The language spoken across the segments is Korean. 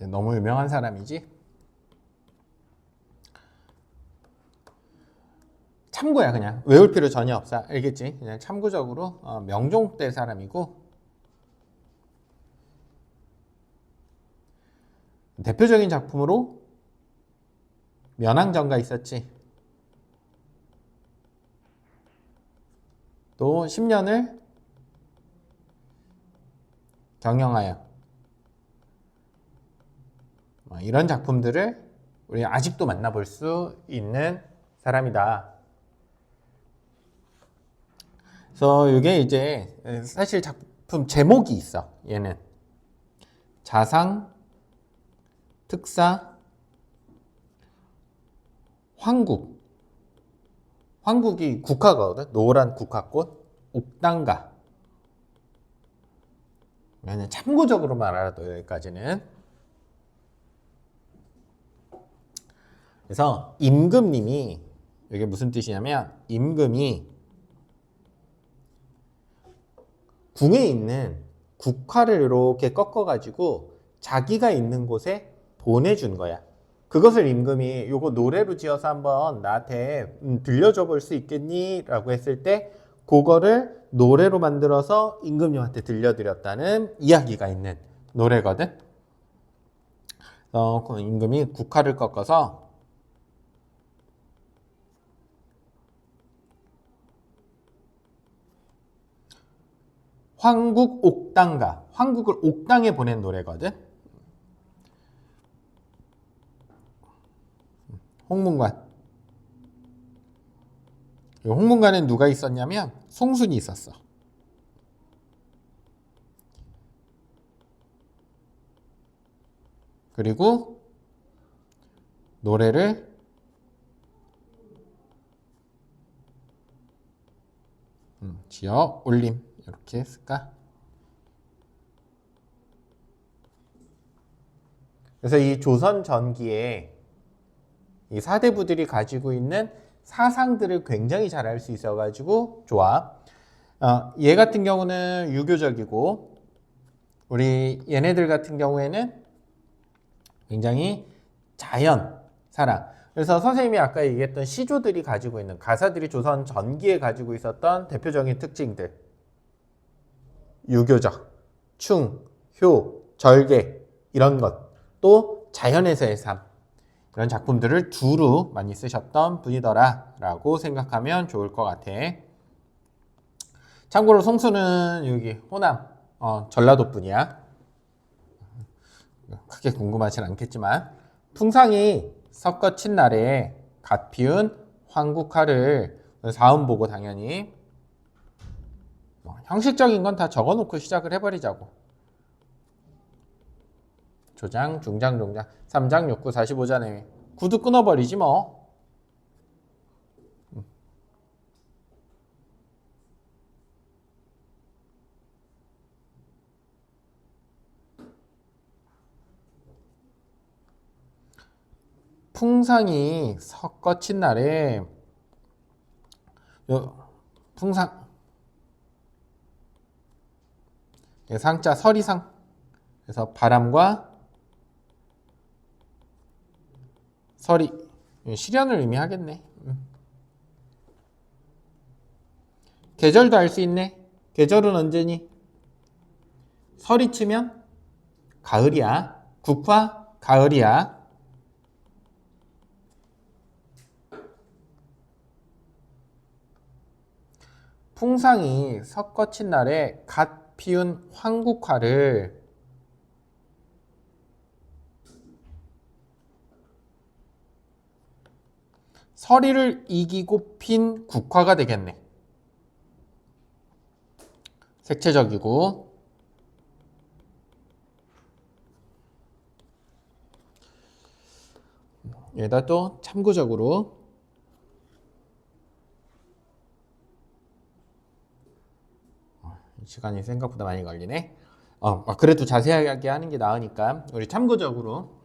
너무 유명한 사람이지. 참고야. 그냥 외울 필요 전혀 없어. 알겠지? 그냥 참고적으로 명종 때 사람이고, 대표적인 작품으로 면왕정가 있었지. 또 10년을 경영하여, 이런 작품들을 우리 아직도 만나볼 수 있는 사람이다. 그래서 이게 이제 사실 작품 제목이 있어. 얘는 자상, 특사, 황국. 황국이 국화거든. 노란 국화꽃, 옥당가. 그냥 참고적으로만 알아도 여기까지는. 그래서 임금님이, 이게 무슨 뜻이냐면 임금이 궁에 있는 국화를 이렇게 꺾어가지고 자기가 있는 곳에 보내준 거야. 그것을 임금이 요거 노래로 지어서 한번 나한테 들려줘 볼 수 있겠니? 라고 했을 때 그거를 노래로 만들어서 임금님한테 들려드렸다는 이야기가 있는 노래거든. 그 임금이 국화를 꺾어서 황국 옥당가, 황국을 옥당에 보낸 노래거든. 홍문관. 홍문관엔 누가 있었냐면 송순이 있었어. 그리고 노래를 지어 올림. 이렇게 했을까? 그래서 이 조선 전기에 이 사대부들이 가지고 있는 사상들을 굉장히 잘 알 수 있어가지고 좋아. 얘 같은 경우는 유교적이고, 우리 얘네들 같은 경우에는 굉장히 자연, 사랑. 그래서 선생님이 아까 얘기했던 시조들이 가지고 있는, 가사들이 조선 전기에 가지고 있었던 대표적인 특징들. 유교적, 충, 효, 절개, 이런 것. 또 자연에서의 삶. 이런 작품들을 두루 많이 쓰셨던 분이더라 라고 생각하면 좋을 것 같아. 참고로 송수는 여기 호남, 전라도 분이야. 크게 궁금하진 않겠지만, 풍상이 섞어 친 날에 갓 피운 황국화를 사음 보고 당연히 형식적인 건 다 적어놓고 시작을 해버리자고. 조장, 중장, 종장, 3장, 6구, 45잔에 구두 끊어버리지 뭐. 풍상이 섞어친 날에 풍상 상자 서리상, 그래서 바람과 서리, 실현을 의미하겠네. 계절도 알 수 있네. 계절은 언제니? 서리 치면 가을이야. 국화 가을이야. 풍상이 섞어친 날에 갓 피운 황국화를 서리를 이기고 핀 국화가 되겠네. 색채적이고. 여기다 또 참고적으로 시간이 생각보다 많이 걸리네. 그래도 자세하게 하는 게 나으니까 우리 참고적으로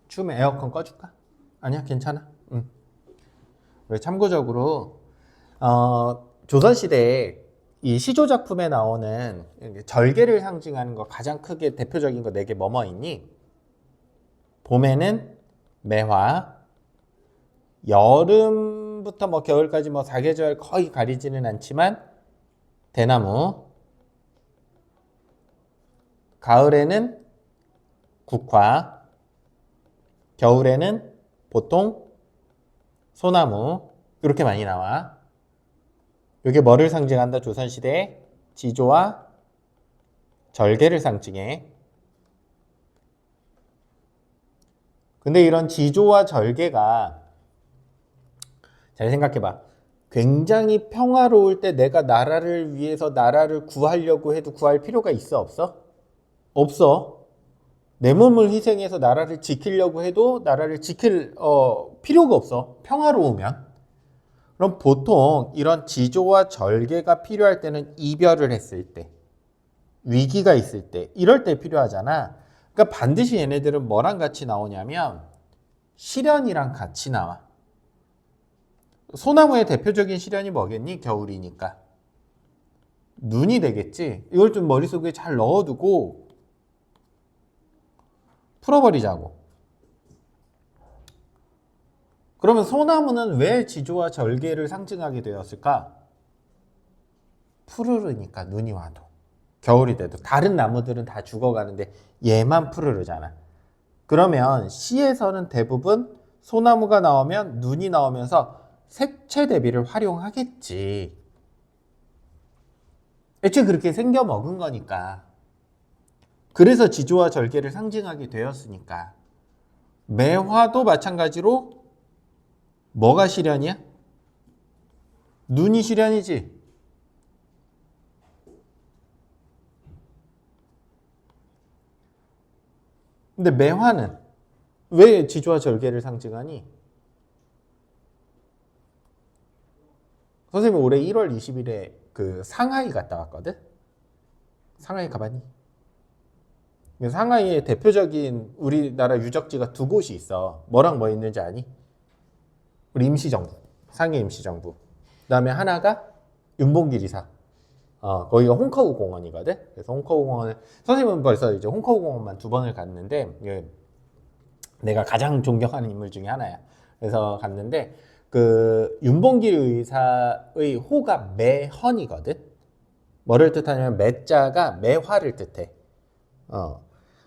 추우면 에어컨 꺼줄까? 아니야, 괜찮아. 우리 참고적으로 조선시대에 이 시조 작품에 나오는 절개를 상징하는 거 가장 크게 대표적인 거 4개 뭐뭐 있니? 봄에는 매화, 여름부터 뭐 겨울까지 뭐 사계절 거의 가리지는 않지만 대나무, 가을에는 국화, 겨울에는 보통 소나무 이렇게 많이 나와. 이게 뭐를 상징한다? 조선시대의 지조와 절개를 상징해. 근데 이런 지조와 절개가 잘 생각해봐. 굉장히 평화로울 때 내가 나라를 위해서 나라를 구하려고 해도 구할 필요가 있어? 없어? 없어. 내 몸을 희생해서 나라를 지키려고 해도 나라를 지킬 필요가 없어. 평화로우면. 그럼 보통 이런 지조와 절개가 필요할 때는 이별을 했을 때, 위기가 있을 때, 이럴 때 필요하잖아. 그러니까 반드시 얘네들은 뭐랑 같이 나오냐면 시련이랑 같이 나와. 소나무의 대표적인 시련이 뭐겠니? 겨울이니까. 눈이 되겠지. 이걸 좀 머릿속에 잘 넣어두고 풀어버리자고. 그러면 소나무는 왜 지조와 절개를 상징하게 되었을까? 푸르르니까 눈이 와도. 겨울이 돼도. 다른 나무들은 다 죽어가는데 얘만 푸르르잖아. 그러면 시에서는 대부분 소나무가 나오면 눈이 나오면서 색채 대비를 활용하겠지. 애초에 그렇게 생겨 먹은 거니까. 그래서 지조와 절개를 상징하게 되었으니까. 매화도 마찬가지로 뭐가 시련이야? 눈이 시련이지. 근데 매화는 왜 지조와 절개를 상징하니? 선생님 올해 1월 20일에 그 상하이 갔다 왔거든? 상하이 가봤니? 상하이의 대표적인 우리나라 유적지가 2곳이 있어. 뭐랑 뭐 있는지 아니? 우리 임시정부, 상해 임시정부. 그 다음에 하나가 윤봉길 이사. 거기가 홍커우 공원이거든. 그래서 홍커우 공원을 선생님은 벌써 이제 홍커우 공원만 2번을 갔는데 내가 가장 존경하는 인물 중에 하나야. 그래서 갔는데 그 윤봉길 의사의 호가 매헌이거든. 뭐를 뜻하냐면 매자가 매화를 뜻해.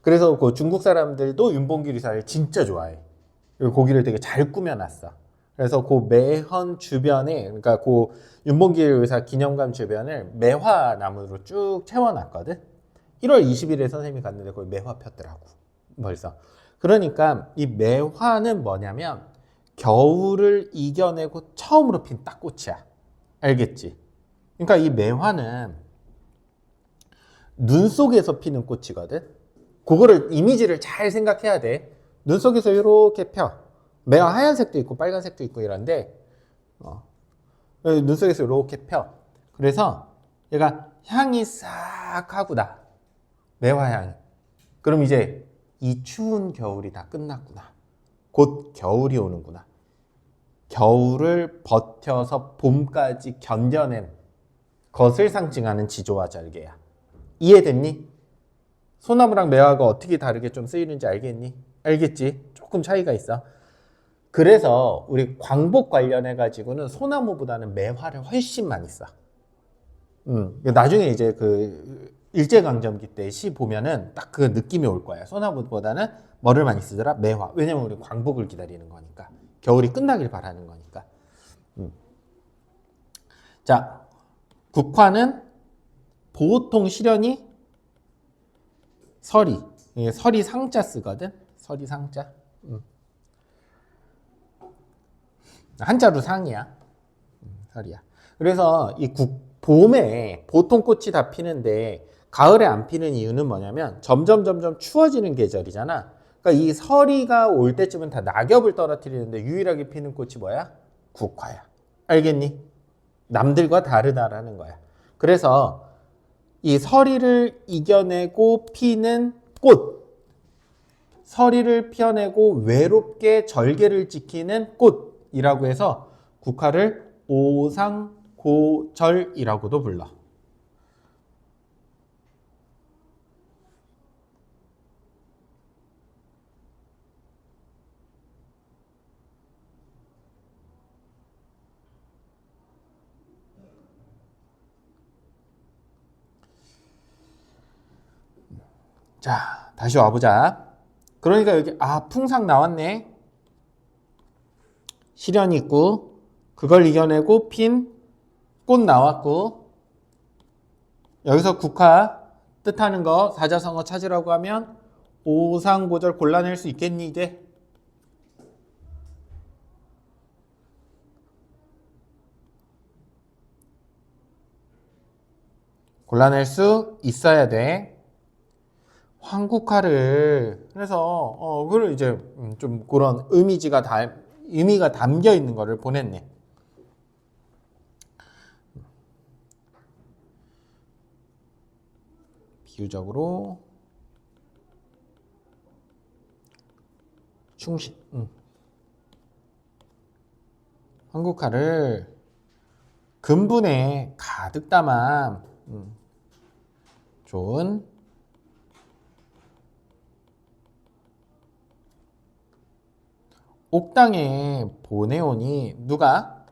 그래서 그 중국 사람들도 윤봉길 의사를 진짜 좋아해. 그리고 거기를 되게 잘 꾸며놨어. 그래서 그 매헌 주변에, 그러니까 그 윤봉길 의사 기념관 주변을 매화 나무로 쭉 채워놨거든. 1월 20일에 선생님이 갔는데 거기 매화 폈더라고. 벌써. 그러니까 이 매화는 뭐냐면 겨울을 이겨내고 처음으로 핀 딱 꽃이야. 알겠지? 그러니까 이 매화는 눈 속에서 피는 꽃이거든. 그거를 이미지를 잘 생각해야 돼. 눈 속에서 이렇게 펴. 매화 하얀색도 있고 빨간색도 있고 이런데 눈 속에서 이렇게 펴. 그래서 얘가 향이 싹 하구나. 매화 향이. 그럼 이제 이 추운 겨울이 다 끝났구나. 곧 겨울이 오는구나. 겨울을 버텨서 봄까지 견뎌낸 것을 상징하는 지조와 절개야. 이해됐니? 소나무랑 매화가 어떻게 다르게 좀 쓰이는지 알겠니? 알겠지? 조금 차이가 있어. 그래서 우리 광복 관련해 가지고는 소나무보다는 매화를 훨씬 많이 써. 나중에 이제 그 일제강점기 때 시 보면은 딱 그 느낌이 올 거야. 소나무보다는 뭐를 많이 쓰더라? 매화. 왜냐면 우리 광복을 기다리는 거니까. 겨울이 끝나길 바라는 거니까. 자, 국화는 보통 시련이 서리. 서리 상자 쓰거든. 서리 상자. 한자로 상이야. 서리야. 그래서 이 봄에 보통 꽃이 다 피는데 가을에 안 피는 이유는 뭐냐면 점점 추워지는 계절이잖아. 그러니까 이 서리가 올 때쯤은 다 낙엽을 떨어뜨리는데 유일하게 피는 꽃이 뭐야? 국화야. 알겠니? 남들과 다르다라는 거야. 그래서 이 서리를 이겨내고 피는 꽃, 서리를 피어내고 외롭게 절개를 지키는 꽃이라고 해서 국화를 오상고절이라고도 불러. 자, 다시 와보자. 그러니까 여기 풍상 나왔네. 시련이 있고 그걸 이겨내고 핀 꽃 나왔고 여기서 국화 뜻하는 거 사자성어 찾으라고 하면 오상고절 골라낼 수 있겠니 이제? 골라낼 수 있어야 돼. 황국화를 그래서 그걸 이제 좀 그런 의미가 담겨 있는 거를 보냈네. 비유적으로 충신. 황국화를 근분에 가득 담아 좋은 옥당에 보내오니 누가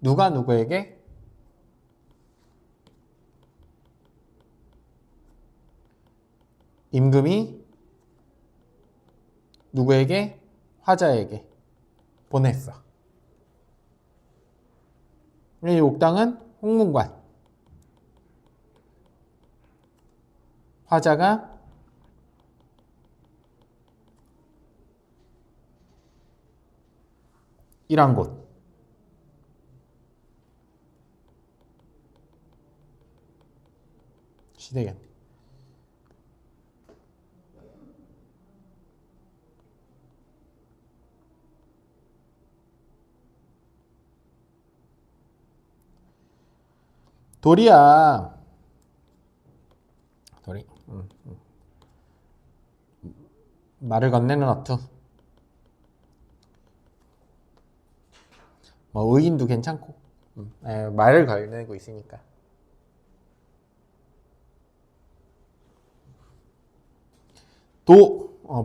누구에게? 임금이 누구에게? 화자에게 보냈어. 이 옥당은 홍문관, 화자가 일한 곳. 시대견. 도리야. 도리. 말을 건네는 어투. 뭐 의인도 괜찮고 말을 걸내고 있으니까.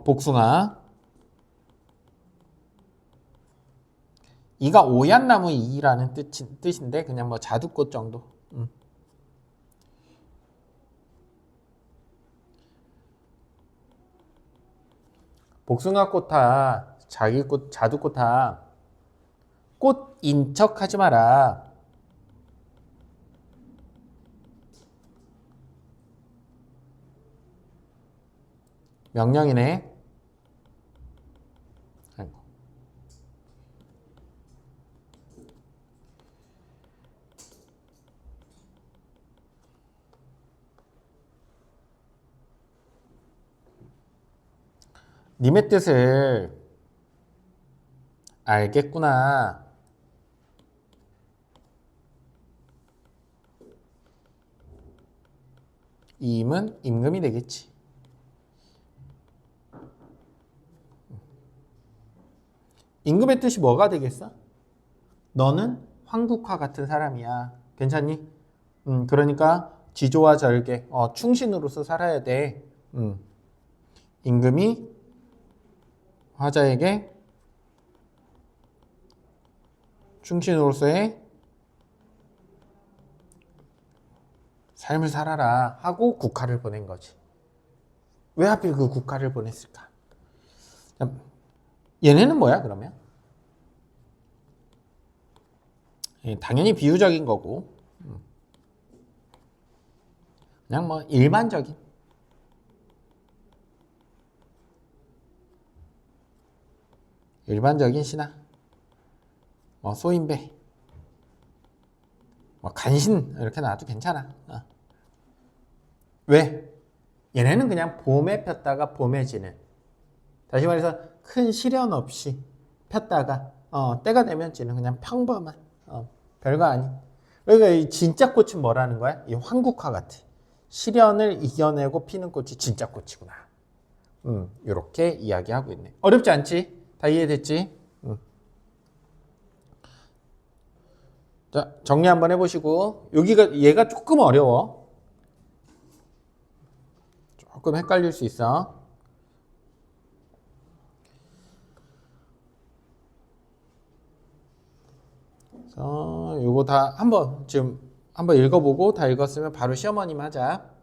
복숭아. 이가 오얏나무 이라는 뜻인데 그냥 뭐 자두꽃 정도. 복숭아 꽃아, 자기 꽃, 자두꽃아, 꽃인 척 하지 마라. 명령이네. 님의 뜻을 알겠구나. 임은 임금이 되겠지. 임금의 뜻이 뭐가 되겠어? 너는 황국화 같은 사람이야. 괜찮니? 그러니까 지조와 절개, 충신으로서 살아야 돼. 임금이 화자에게 충신으로서의 삶을 살아라 하고 국화를 보낸 거지. 왜 하필 그 국화를 보냈을까? 얘네는 뭐야 그러면? 당연히 비유적인 거고 그냥 뭐 일반적인 신하, 뭐 소인배, 뭐 간신 이렇게 나와도 괜찮아. 왜? 얘네는 그냥 봄에 폈다가 봄에 지는, 다시 말해서 큰 시련 없이 폈다가 때가 되면 지는 그냥 평범한 별거 아닌. 그러니까 이 진짜 꽃은 뭐라는 거야? 이 황국화 같아. 시련을 이겨내고 피는 꽃이 진짜 꽃이구나. 이렇게 이야기하고 있네. 어렵지 않지? 다 이해됐지? 자, 정리 한번 해보시고. 얘가 조금 어려워. 조금 헷갈릴 수 있어. 그래서 요거 다 지금 한번 읽어보고 다 읽었으면 바로 시어머님 하자.